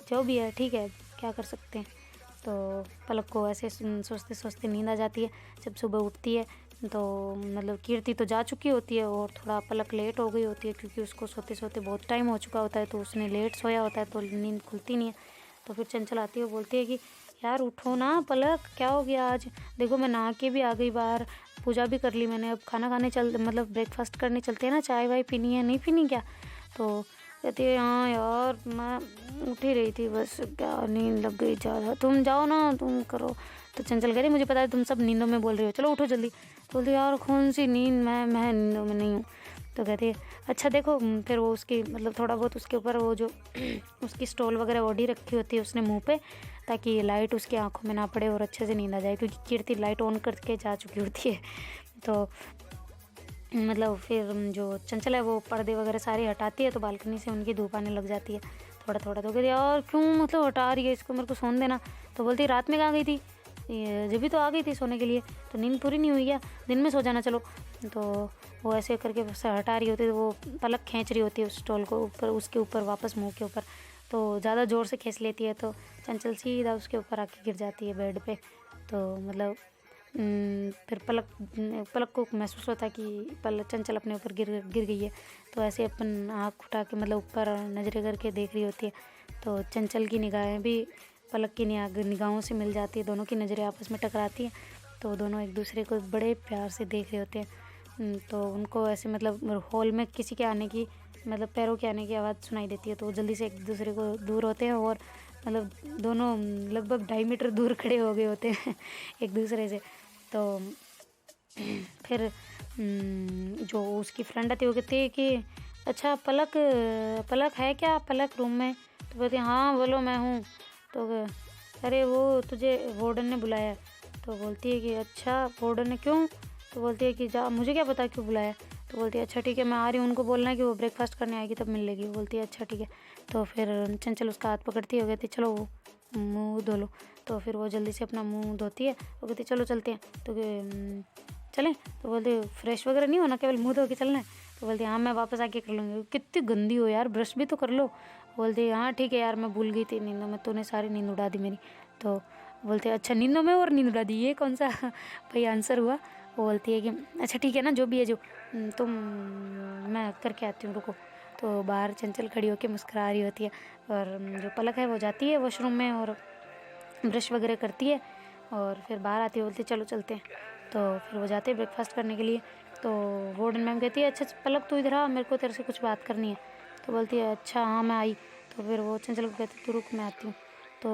जो भी है ठीक है क्या कर सकते हैं। तो पलक को ऐसे सोचते सोचते नींद आ जाती है। जब सुबह उठती है तो मतलब कीर्ति तो जा चुकी होती है और थोड़ा पलक लेट हो गई होती है, क्योंकि उसको सोते सोते बहुत टाइम हो चुका होता है, तो उसने लेट सोया होता है तो नींद खुलती नहीं है। तो फिर चंचल आती है, बोलती है कि यार उठो ना पलक, क्या हो गया आज? देखो मैं नहा के भी आ गई बाहर, पूजा भी कर ली मैंने, अब खाना खाने मतलब ब्रेकफास्ट करने चलते हैं ना, चाय वाय पीनी है नहीं पीनी क्या? तो कहती है हाँ यार मैं उठ ही रही थी बस, क्या नींद लग गई ज़्यादा, तुम जाओ ना तुम करो। तो चंचल कह रही मुझे पता है तुम सब नींदों में बोल रही हो, चलो उठो जल्दी। तो बोलती यार कौन सी नींद, मैं नींदों में नहीं हूँ। तो कहती है अच्छा देखो। फिर वो उसकी मतलब थोड़ा बहुत उसके ऊपर वो जो उसकी स्टॉल वगैरह ओढ़ी रखी होती है उसने मुंह पे, ताकि लाइट उसकी आंखों में ना पड़े और अच्छे से नींद आ जाए, क्योंकि कीर्ति लाइट ऑन करके जा चुकी होती है। तो मतलब फिर जो चंचल है वो पर्दे वगैरह सारे हटाती है, तो बालकनी से उनकी धूप आने लग जाती है थोड़ा थोड़ा। तो कहती यार क्यों मतलब हटा रही है इसको, मेरे को सोने देना। तो बोलती रात में कहाँ गई थी? जब भी तो आ गई थी सोने के लिए, तो नींद पूरी नहीं हुई क्या? दिन में सो जाना चलो। तो वो ऐसे करके हटा रही होती है, तो वो पलक खींच रही होती है उस स्टॉल को ऊपर, उसके ऊपर वापस मुंह के ऊपर, तो ज़्यादा ज़ोर से खींच लेती है तो चंचल सीधा उसके ऊपर आके गिर जाती है बेड पे। तो मतलब फिर पलक को महसूस होता है कि चंचल अपने ऊपर गिर गिर गई है। तो ऐसे अपन आँख उठा के मतलब ऊपर नजरें करके देख रही होती है। तो चंचल की निगाहें भी पलक की निगाहों से मिल जाती है, दोनों की नज़रें आपस में टकराती हैं। तो दोनों एक दूसरे को बड़े प्यार से देख रहे होते हैं। तो उनको ऐसे मतलब हॉल में किसी के आने की मतलब पैरों के आने की आवाज़ सुनाई देती है, तो वो जल्दी से एक दूसरे को दूर होते हैं और मतलब दोनों लगभग 2.5 मीटर दूर खड़े हो गए होते हैं एक दूसरे से। तो फिर जो उसकी फ्रेंड आती है वो कहती है कि अच्छा पलक पलक है क्या, पलक रूम में? तो बोलती है हाँ बोलो मैं हूँ। तो अरे वो तुझे वार्डन ने बुलाया। तो बोलती है कि अच्छा वार्डन ने क्यों? तो बोलती है कि जा मुझे क्या पता क्यों बुलाया। तो बोलती है अच्छा ठीक है मैं आ रही हूँ, उनको बोलना है कि वो ब्रेकफास्ट करने आएगी तब मिल लेगी। वो बोलती है अच्छा ठीक है। तो फिर चंचल उसका हाथ पकड़ती है, वो कहती है चलो वो मुँह धो लो। तो फिर वो जल्दी से अपना मुँह धोती है, वो कहती है चलो चलते हैं। तो चलें? तो बोलती है फ्रेश वगैरह नहीं होना, केवल मुँह धो के चलना है? तो बोलती है हाँ मैं वापस आके कर लूँगी। कितनी गंदी हो यार, ब्रश भी तो कर लो। बोलती है हाँ ठीक है यार मैं भूल गई थी नींदों में, तूने सारी नींद उड़ा दी मेरी। तो बोलते हैं अच्छा नींदों में और नींद उड़ा दी, ये कौन सा भाई आंसर हुआ? वो बोलती है कि अच्छा ठीक है ना जो भी है, जो तुम मैं करके आती हूँ रुको। तो बाहर चंचल खड़ी होकर मुस्कुरा रही होती है और जो पलक है वो जाती है वॉशरूम में और ब्रश वगैरह करती है और फिर बाहर आती है, बोलती है चलो चलते हैं। तो फिर वो जाते हैं ब्रेकफास्ट करने के लिए। तो वार्डन मैम कहती है अच्छा पलक तू इधर आ, मेरे को तेरे से कुछ बात करनी है। तो बोलती है अच्छा हाँ मैं आई। तो फिर वो चंचल को कहती है तू रुक मैं आती हूँ। तो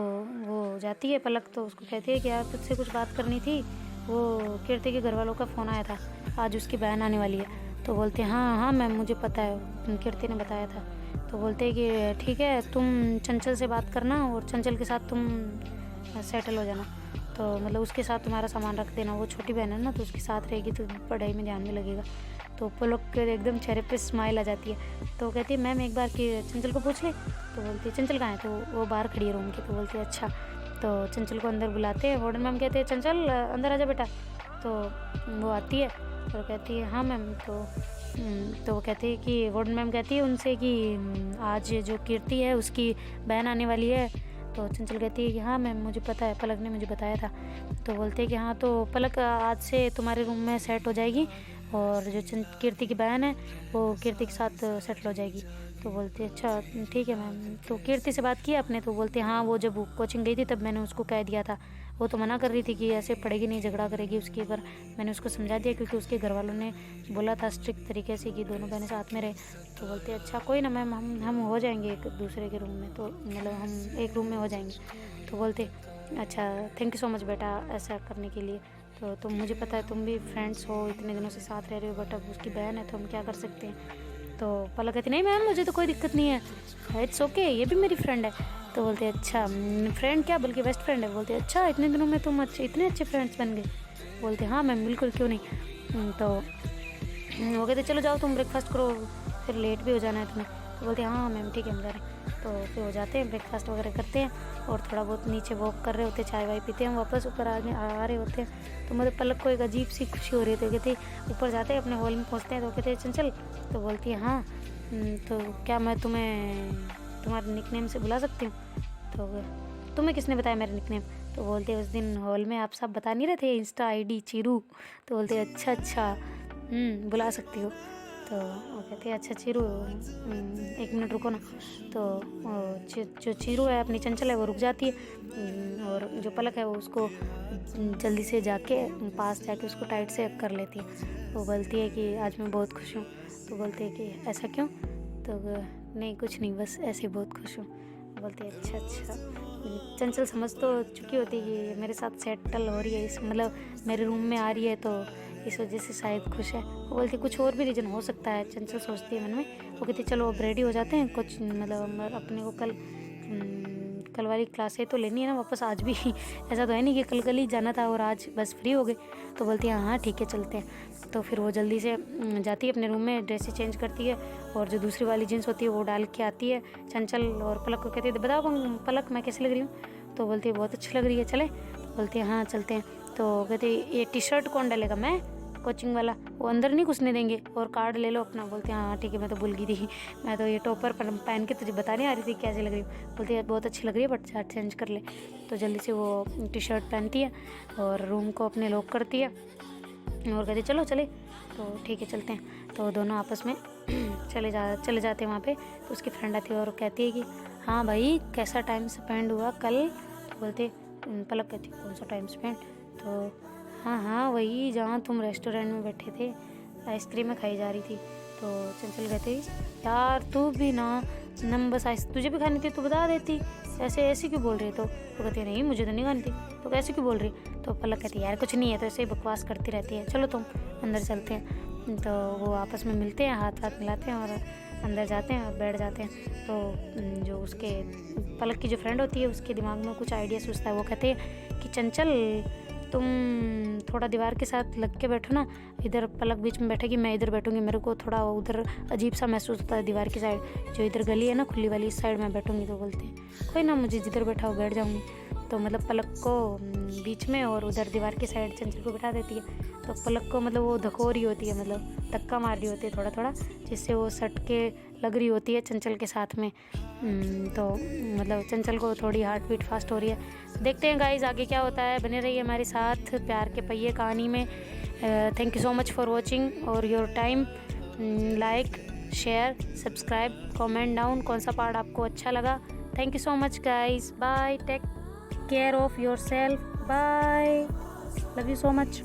वो जाती है पलक, तो उसको कहती है कि यार तुझसे कुछ बात करनी थी, वो कीर्ति के घर वालों का फ़ोन आया था, आज उसकी बहन आने वाली है। तो बोलते हैं हाँ हाँ मैम मुझे पता है, कीर्ति ने बताया था। तो बोलते हैं कि ठीक है तुम चंचल से बात करना और चंचल के साथ तुम सेटल हो जाना। तो मतलब उसके साथ तुम्हारा सामान रख देना, वो छोटी बहन है ना तो उसके साथ रहेगी तो पढ़ाई में ध्यान में लगेगा। तो पलक के एकदम चेहरे पे स्माइल आ जाती है। तो कहती है मैम एक बार कि चंचल को पूछ ले। तो बोलती है चंचल कहाँ है? तो वो बाहर खड़ी है रूम की। तो बोलती है अच्छा। तो चंचल को अंदर बुलाते हैं, वार्डन मैम कहते हैं चंचल अंदर आ जा बेटा। तो वो आती है और कहती है हाँ मैम। तो वो कहती है कि वार्डन मैम कहती है उनसे कि आज जो कीर्ति है उसकी बहन आने वाली है। तो चंचल कहती है कि हाँ मैम मुझे पता है, पलक ने मुझे बताया था। तो बोलते हैं कि हाँ तो पलक आज से तुम्हारे रूम में सेट हो जाएगी और जो कीर्ति की बहन है वो कीर्ति के साथ सेटल हो जाएगी। तो बोलते हैं अच्छा ठीक है मैम। तो कीर्ति से बात की आपने? तो बोलते हैं हाँ वो जब कोचिंग गई थी तब मैंने उसको कह दिया था, वो तो मना कर रही थी कि ऐसे पढ़ेगी नहीं, झगड़ा करेगी उसकी, पर मैंने उसको समझा दिया क्योंकि उसके घर वालों ने बोला था स्ट्रिक्ट तरीके से कि दोनों बहनें साथ में रहे। तो बोलते हैं अच्छा कोई ना मैम हम हो जाएंगे एक दूसरे के रूम में, तो मतलब हम एक रूम में हो जाएंगे। तो बोलते अच्छा थैंक यू सो मच बेटा ऐसा करने के लिए। तो तुम मुझे पता है तुम भी फ्रेंड्स हो, इतने दिनों से साथ रह रहे हो, बट अब उसकी बहन है तो हम क्या कर सकते हैं। तो पलक कहती नहीं मैम मुझे तो कोई दिक्कत नहीं है, इट्स ओके ये भी मेरी फ्रेंड है। तो बोलते अच्छा फ्रेंड क्या बल्कि बेस्ट फ्रेंड है। बोलते अच्छा इतने दिनों में तुम इतने अच्छे फ्रेंड्स बन गए। बोलते हाँ मैम बिल्कुल क्यों नहीं। तो वो कहते चलो जाओ तुम ब्रेकफास्ट करो, फिर लेट भी हो जाना है तुम्हें। तो बोलते हाँ मैम ठीक है हम जा रहे हैं। तो फिर हो जाते हैं ब्रेकफास्ट वगैरह करते हैं और थोड़ा बहुत नीचे वॉक कर रहे होते हैं, चाय वाय पीते हैं, वापस ऊपर आ रहे होते हैं। तो मतलब पलक को एक अजीब सी खुशी हो रही थी। कहते ऊपर जाते हैं अपने हॉल में पहुँचते हैं तो कहते चंचल। तो बोलती है हाँ तो क्या मैं तुम्हें तुम्हारे निकनेम से बुला सकती हूँ? तो तुम्हें किसने बताया मेरा निकनेम? तो बोलते उस दिन हॉल में आप सब बता नहीं रहे थे इंस्टा आईडी चीरू। तो बोलते अच्छा बुला सकती हो। तो वो कहते हैं अच्छा चीरू एक मिनट रुको ना। तो जो चीरू है अपनी चंचल है वो रुक जाती है और जो पलक है वो उसको जल्दी से जाके पास जाके उसको टाइट से कर लेती है। वो बोलती है कि आज मैं बहुत खुश हूँ। तो बोलते हैं कि ऐसा क्यों? तो नहीं कुछ नहीं बस ऐसे बहुत खुश हूँ। बोलती है अच्छा। चंचल समझ तो चुकी होती है कि मेरे साथ सेटल हो रही है, इस मतलब मेरे रूम में आ रही है तो इस वजह से शायद खुश है। वो बोलती कुछ और भी रीज़न हो सकता है, चंचल सोचती है मन में। वो कहती चलो अब रेडी हो जाते हैं, कुछ मतलब अपने को कल वाली क्लासें तो लेनी है ना वापस आज भी ऐसा तो है नहीं कि कल ही जाना था और आज बस फ्री हो गए। तो बोलती है हाँ ठीक है चलते हैं। तो फिर वो जल्दी से जाती है अपने रूम में, ड्रेसें चेंज करती है और जो दूसरी वाली जीन्स होती है वो डाल के आती है। चंचल और पलक को कहती है बताओ पलक मैं कैसी लग रही हूँ? तो बोलती है बहुत अच्छी लग रही है चले। बोलती है हाँ चलते हैं। तो कहती है ये टी शर्ट कौन डालेगा? मैं। कोचिंग वाला, वो अंदर नहीं घुसने देंगे और कार्ड ले लो अपना। बोलते हैं हाँ ठीक है, मैं तो भूल गई थी, मैं तो ये टॉपर पहन के तुझे बताने आ रही थी कैसी लग रही हूँ। बोलती है बहुत अच्छी लग रही है बट शर्ट चेंज कर ले। तो जल्दी से वो टी शर्ट पहनती है और रूम को अपने लॉक करती है और कहती चलो चले। तो ठीक है चलते हैं। तो दोनों आपस में चले जाते हैं वहाँ पे। तो उसकी फ्रेंड आती है और कहती है कि हाँ भाई कैसा टाइम स्पेंड हुआ कल। तो बोलते पलक कहती कौन सा टाइम स्पेंड। तो हाँ वही जहाँ तुम रेस्टोरेंट में बैठे थे आइसक्रीमें खाई जा रही थी। तो चंचल कहती यार तू भी ना बस तुझे भी खानी थी तो बता देती, ऐसे क्यों बोल रही है। तो कहती नहीं मुझे तो नहीं खानी थी। तो कैसे क्यों बोल रही। तो पलक कहती यार कुछ नहीं है, तो ऐसे ही बकवास करती रहती है, चलो तुम अंदर चलते हैं। तो वो आपस में मिलते हैं, हाथ मिलाते हैं और अंदर जाते हैं और बैठ जाते हैं। तो जो उसके पलक की जो फ्रेंड होती है उसके दिमाग में कुछ आइडिया सोचता है। वो कहते हैं कि चंचल तुम थोड़ा दीवार के साथ लग के बैठो ना, इधर पलक बीच में बैठेगी, मैं इधर बैठूंगी, मेरे को थोड़ा उधर अजीब सा महसूस होता है दीवार की साइड, जो इधर गली है ना खुली वाली, इस साइड में बैठूंगी। तो बोलते हैं कोई ना, मुझे जिधर बैठा हो बैठ जाऊंगी। तो मतलब पलक को बीच में और उधर दीवार की साइड चंचल को बैठा देती है। तो पलक को मतलब वो धको रही होती है, मतलब धक्का मार रही होती है थोड़ा थोड़ा, जिससे वो सट के लग रही होती है चंचल के साथ में। तो मतलब चंचल को थोड़ी हार्ट बीट फास्ट हो रही है। देखते हैं गाइस आगे क्या होता है, बने रहिए हमारे साथ प्यार के पहिए कहानी में। Thank you so much for watching और your time. Like share subscribe comment down कौन सा पार्ट आपको अच्छा लगा। Thank you so much guys, bye, take care of yourself, bye, love you so much.